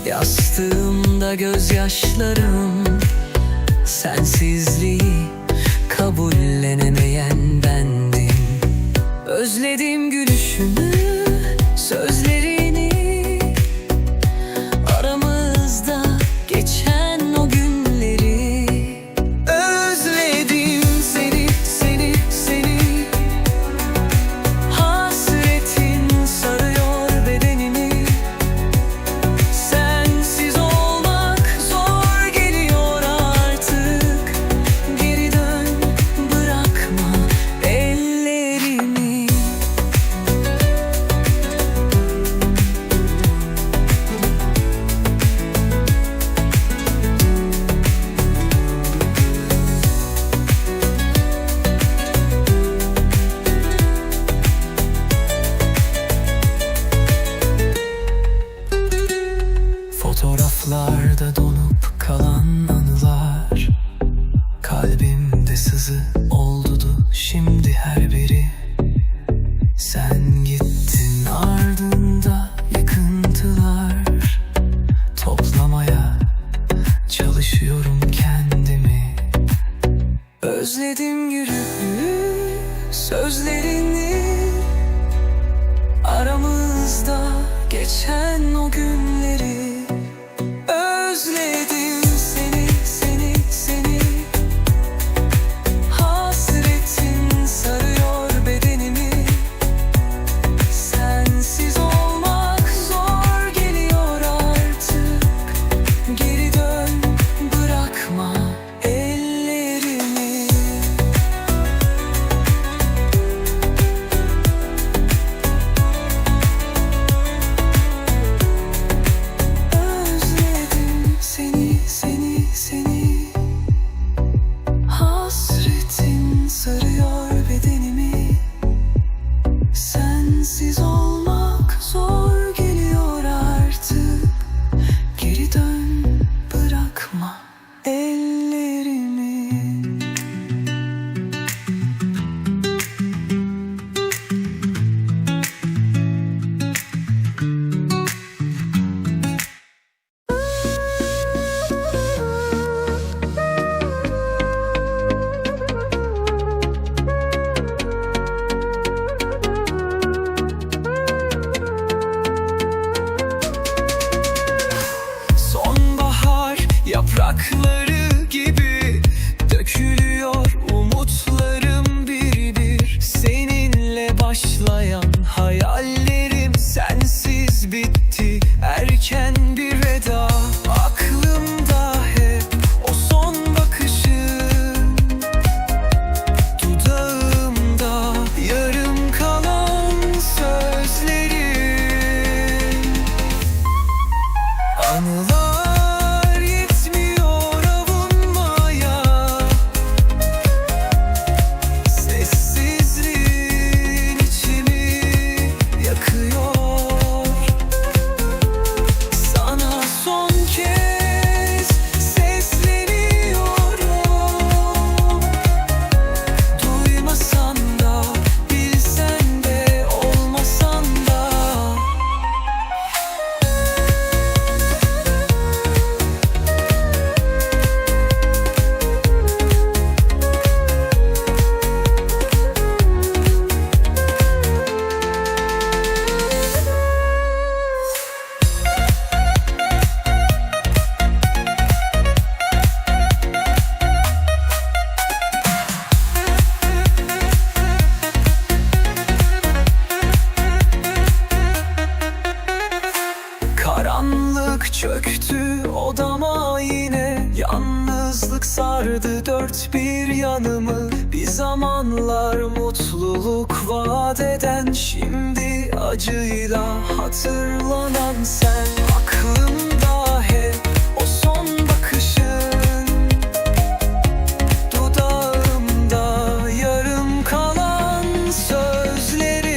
Yastığımda gözyaşlarım, sensizliği kabullenemeyen bendim. Özledim gülüşünü, sözlerini, aramızda geçen o günleri. Özledim seni, seni, seni. Hasretin sarıyor bedenimi. Sensiz olmak zor geliyor artık. Geri dön, bırakma ellerimi. Fotoğraflarda donup kalan anılar, kalbimde sızı oldu şimdi her biri. Sen gittin, ardında yıkıntılar. Toplamaya çalışıyorum kendimi. Özledim yürüyü, sözlerini, aramızda geçen o günleri. Özledim seni, seni, seni. Hasretin sarıyor bedenimi. Sensiz olmak zor geliyor artık. Geri dön, bırakma ellerimi. Özledim seni, seni, seni. Hasretin sarıyor bedenimi. Sensiz olmak zor geliyor artık. Geri dön, bırakma ellerimi. Sonbahar yaprakları gibi dökülüyor umutlarım bir bir. Seninle başlayan hayallerim sensiz bitti. Erken bir veda, aklımda hep o son bakışın. Dudağımda yarım kalan sözlerin. Anılar yetmiyor avunmaya. Sessizliğin içimi yakıyor. Sana son kez sesleniyorum. Duymasan da, bilsen de, olmasan da. Karanlık çöktü odama yine. Yalnızlık sardı dört bir yanımı. Bir zamanlar mutluluk vaat eden, şimdi acıyla hatırlanan sen. Aklımda hep o son bakışın. Dudağımda yarım kalan sözlerin.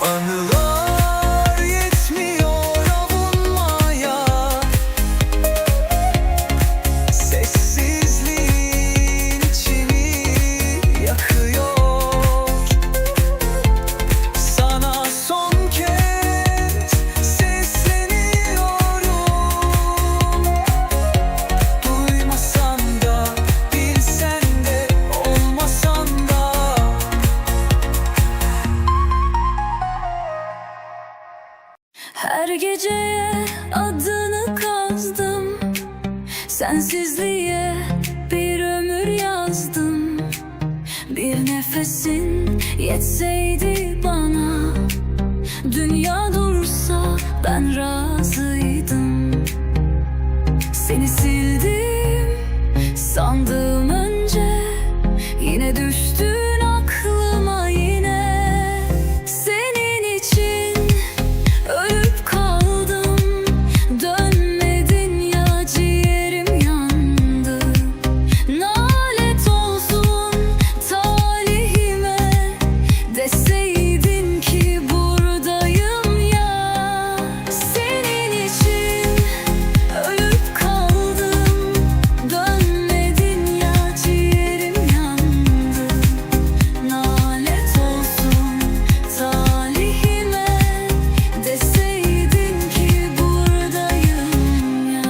Anılar yetmiyor avunmaya. Sessizliğin içimi yakıyor. Sana son kez yazdım. Bir nefesin yetseydi bana, dünya dursa ben razıydım. Seni sildim sandım önce, yine düştün aklıma yine. Senin için ölüp kaldım, dönmedin ya, ciğerim yandı. Nalet olsun talihime, deseydin ki buradayım ya. Senin için ölüp kaldım, dönmedin ya, ciğerim yandı. Nalet olsun talihime, deseydin ki buradayım ya.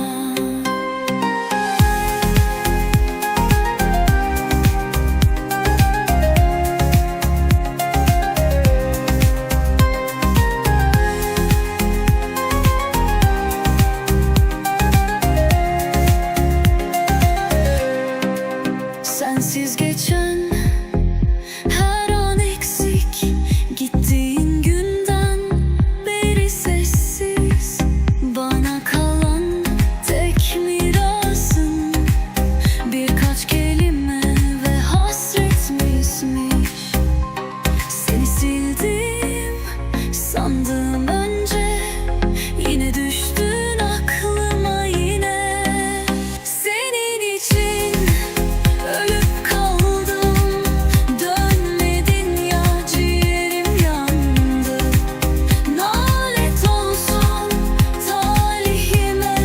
Sensiz geçen her an eksik, gittiğin günden beri sessiz. Bana kalan tek mirasın birkaç kelime ve hasret mismiş. Seni sildim sandım önce, yine düştün aklıma yine. Senin için ölüp kaldım, dönmedin ya, ciğerim yandı. Nalet olsun talihime,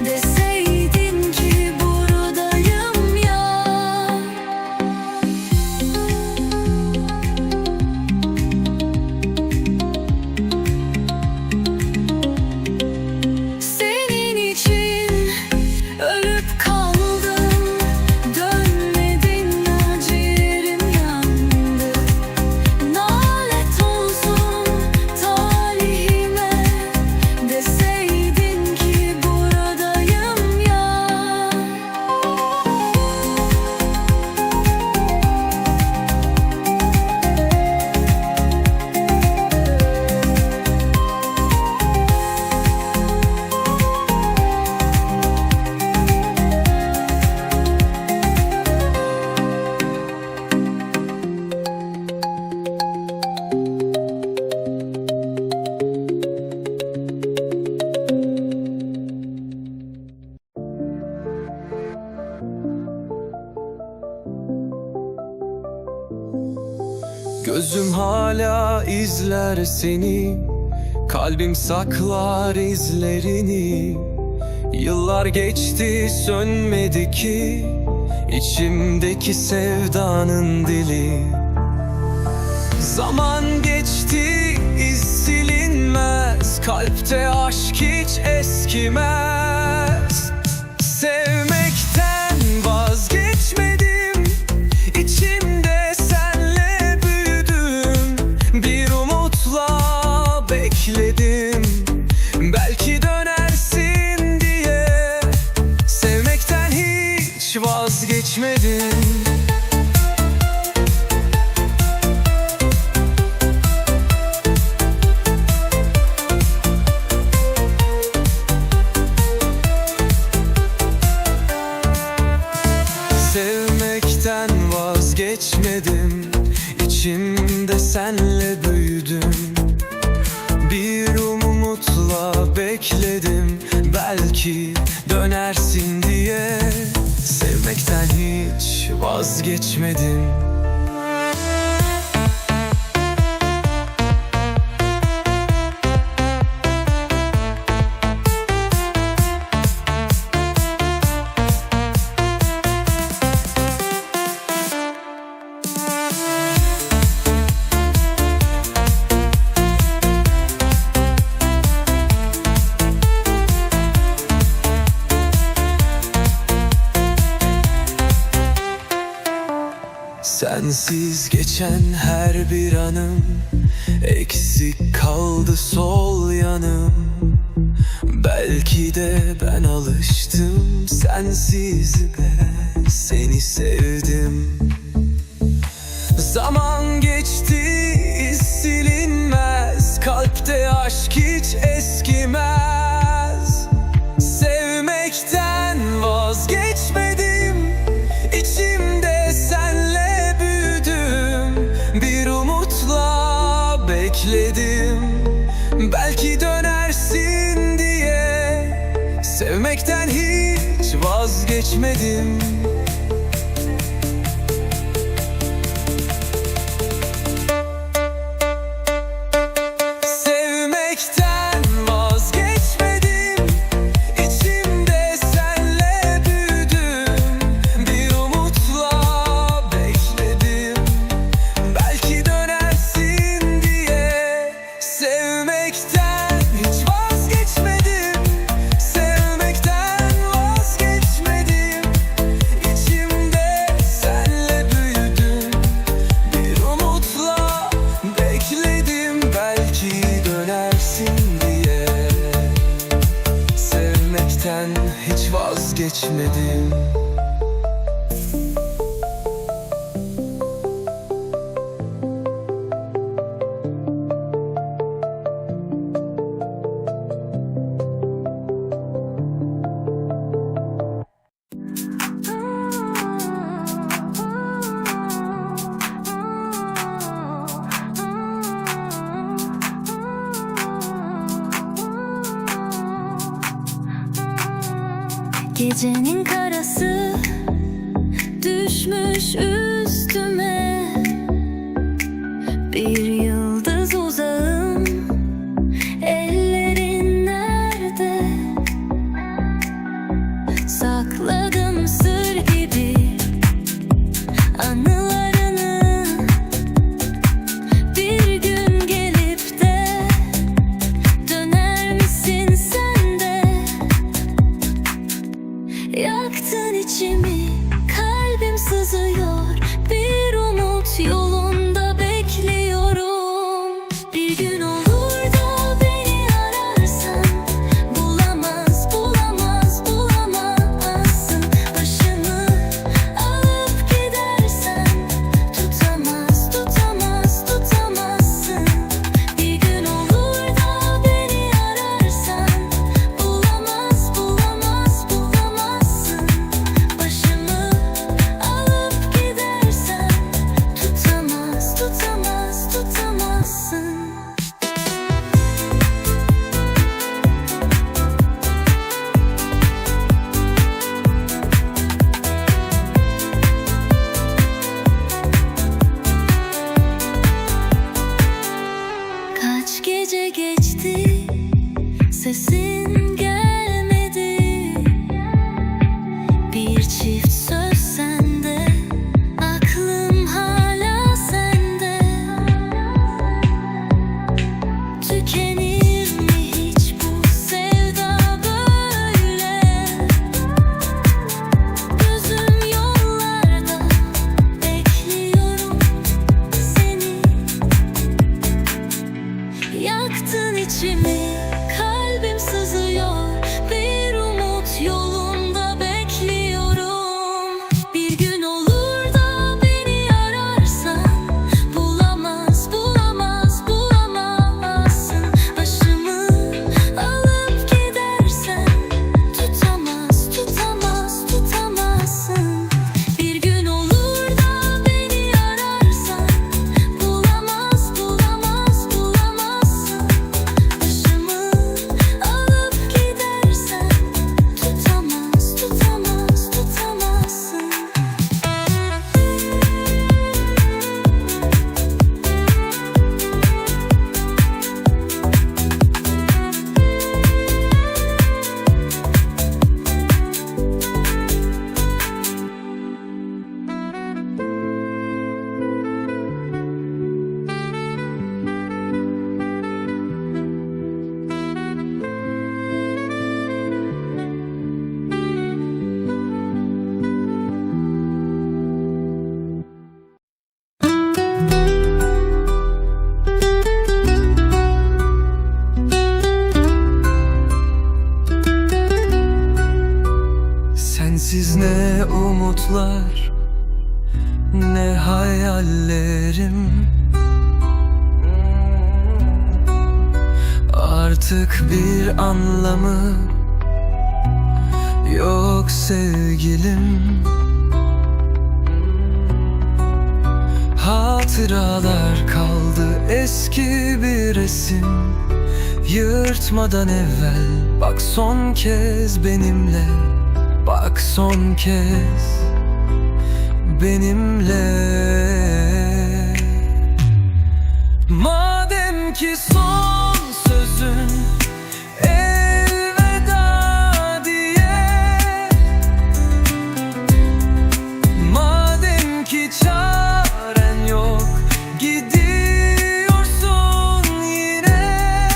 deseydin ki buradayım ya. Senin için ölüp kaldım, dönmedin ya, ciğerim yandı. Nalet olsun talihime, deseydin ki buradayım ya. Gözüm hala izler seni, kalbim saklar izlerini. Yıllar geçti sönmedi ki içimdeki sevdanın dili. Zaman geçti iz silinmez, kalpte aşk hiç eskimez. Sevmekten vazgeçmedim, içimde senle büyüdüm. Bir umutla bekledim, belki dönersin diye. Sevmekten hiç vazgeçmedim. Sevmekten vazgeçmedim, içimde senle büyüdüm. Bir umutla bekledim, belki dönersin diye. Sevmekten hiç vazgeçmedim. Sensiz geçen her bir anım, eksik kaldı sol yanım. Belki de ben alıştım sensiz be, seni sevdim. vazgeçmedim. Sevmekten vazgeçmedim. İçimde senle büyüdüm. Bir umutla bekledim. Belki dönersin diye. Sevmekten hiç vazgeçmedim. Sevmekten vazgeçmedim. İçimde senle büyüdüm. Bir umutla bekledim. Belki dönersin diye. Sevmekten hiç vazgeçmedim. Gecenin karası düşmüş üstüme. Bir yıldız uzağım, ellerin nerede? Sakladım sır gibi anılarını. Bir gün gelip de döner misin sen de? Yaktın içimi, kalbim sızıyor. Bir umut yolunda bekliyorum. Bir gün olur da beni ararsan, bulamaz, bulamaz, bulamazsın. Başımı alıp gidersen, tutamaz, tutamaz, tutamazsın. Bir gün olur da beni ararsan, bulamaz, bulamaz, bulamazsın. Başımı alıp gidersen, tutamaz, tutamaz, tutamazsın. Kaç gece geçti, sesin gelmedi. Bir çift söz sende, aklım hala sende. Tükenir mi hiç bu sevda böyle? Gözüm yollarda, bekliyorum seni. Yaktın içimi, kalbim sızıyor. Bir umut yolunda bekliyorum. Bir gün olur da beni ararsan, bulamaz, bulamaz, bulamazsın. Başımı alıp gidersen, tutamaz, tutamaz, tutamazsın. Bir gün olur da beni ararsan, bulamaz, bulamaz, bulamazsın. Başımı alıp gidersen, tutamaz, tutamaz, tutamazsın. Sensiz ne umutlar, ne hayallerim. Artık bir anlamı yok sevgilim. Hatıralar kaldı, eski bir resim. Yırtmadan evvel bak son kez benimle. Bak son kez benimle. Madem ki son sözün elveda diye, madem ki çaren yok, gidiyorsun yine.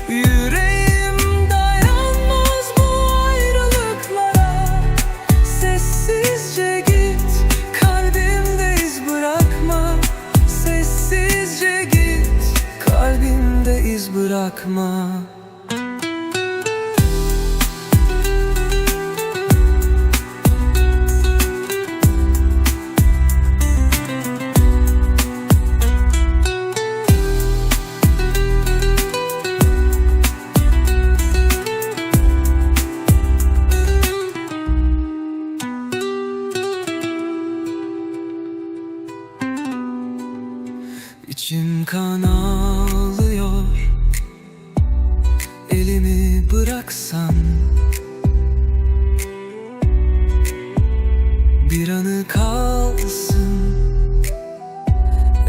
Yüreğim dayanmaz bu ayrılıklara. Sessizce git, kalbimde iz bırakma. Sessizce git, kalbimde iz bırakma. İçim kan ağlıyor, elimi bıraksan. Bir anı kalsın,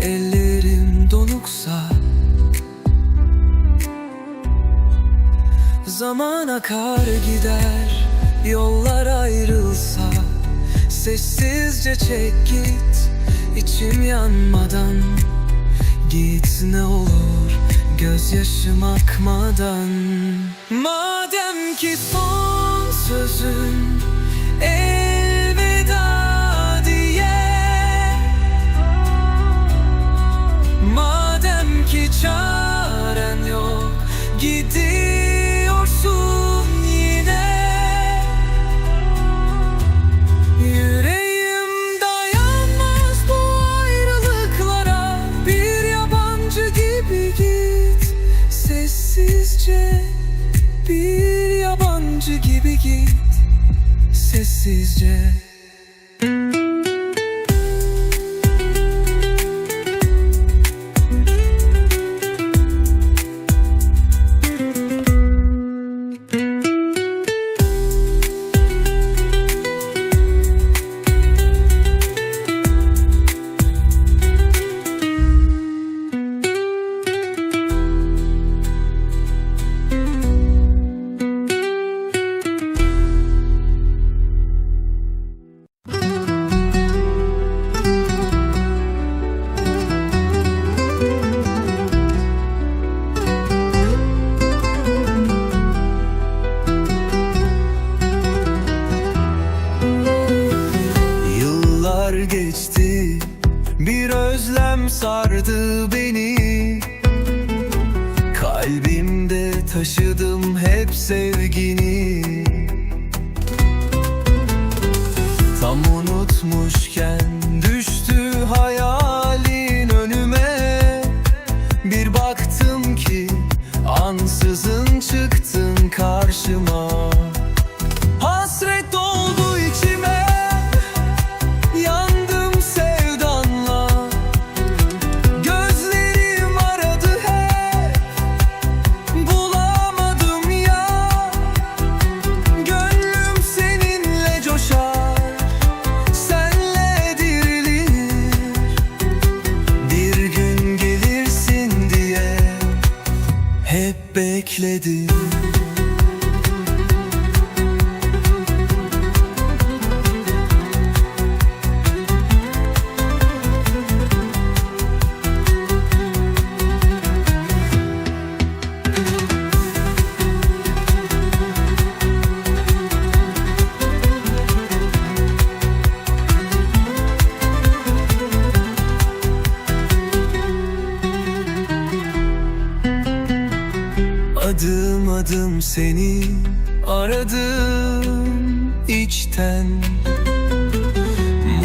ellerim donuksa. Zaman akar gider, yollar ayrılsa. Sessizce çek git, içim yanmadan. Git ne olur, gözyaşım akmadan. Madem ki son sözün elveda diye, madem ki çaren yok, gidiyorsun yine. Yüreğim dayanmaz bu ayrılıklara. Bir yabancı gibi git, sessizce. Bir yabancı gibi git, sessizce. Geçti, bir özlem sardı beni. Kalbimde taşıdım hep sevgini. Tam unutmuşken düştü hayalin önüme. Bir baktım ki ansızın çıktın karşıma. Hasret doldu içime, yandım sevdanla. Gözlerim aradı hep, bulamadım ya. Gönlüm seninle coşar, senle dirilir. Bir gün gelirsin diye hep bekledim. Adım adım seni aradım içten.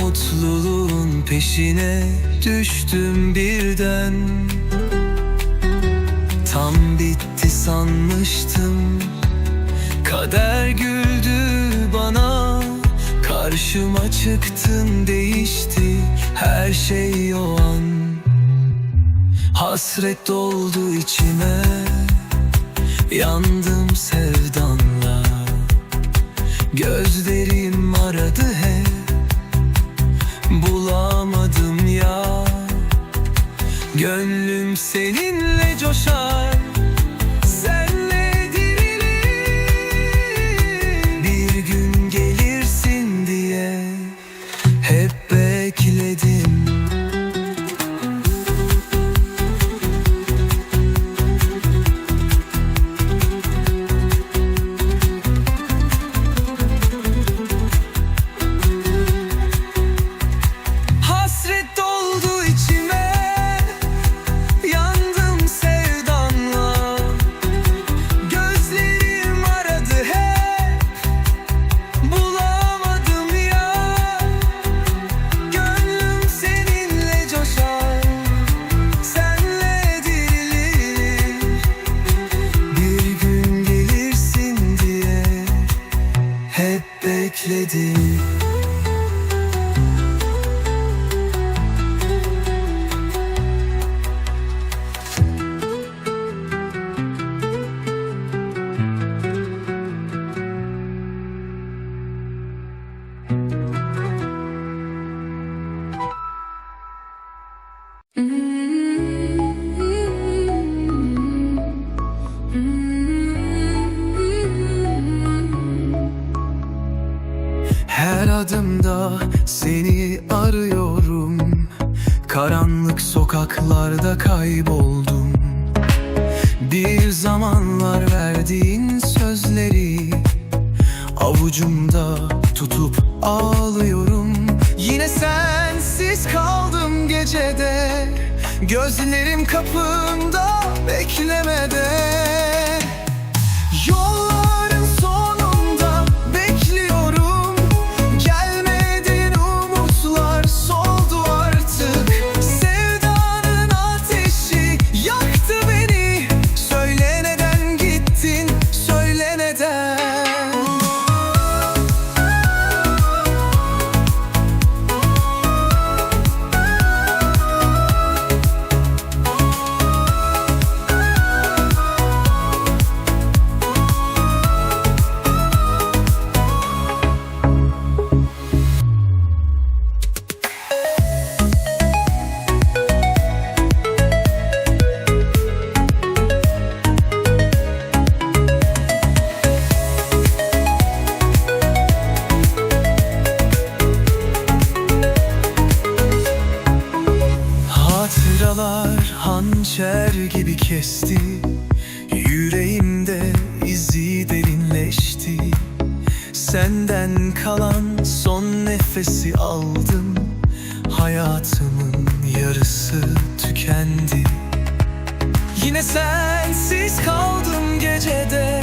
Mutluluğun peşine düştüm birden. Tam bitti sanmıştım, kader güldü bana. Karşıma çıktın, değişti her şey o an. Hasret doldu içime, yandım sevdanla. Gözlerim aradı hep, bulamadım ya. Gönlüm seninle coşar, senle dirilir. Bir gün gelirsin diye hep bekledim. Hasret doldu içime, yandım sevdanla. Gözlerim aradı hep, bulamadım ya. Gönlüm seninle coşar, senle dirilir. Bir gün gelirsin diye hep bekledim. Her adımda seni arıyorum, karanlık sokaklarda kayboldum. Bir zamanlar verdiğin sözleri avucumda tutup ağlıyorum. Yine sensiz kaldım gecede, gözlerim kapımda beklemede. Yolların sonunda bekliyorum, gelmedin, umutlar soldu artık. Sevdanın ateşi yaktı beni, söyle neden gittin, söyle neden. Hatıralar hançer gibi kesti, yüreğimde izi derinleşti. Senden kalan son nefesi aldım, hayatımın yarısı tükendi. Yine sensiz kaldım gecede,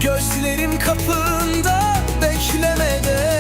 gözlerim kapında beklemede.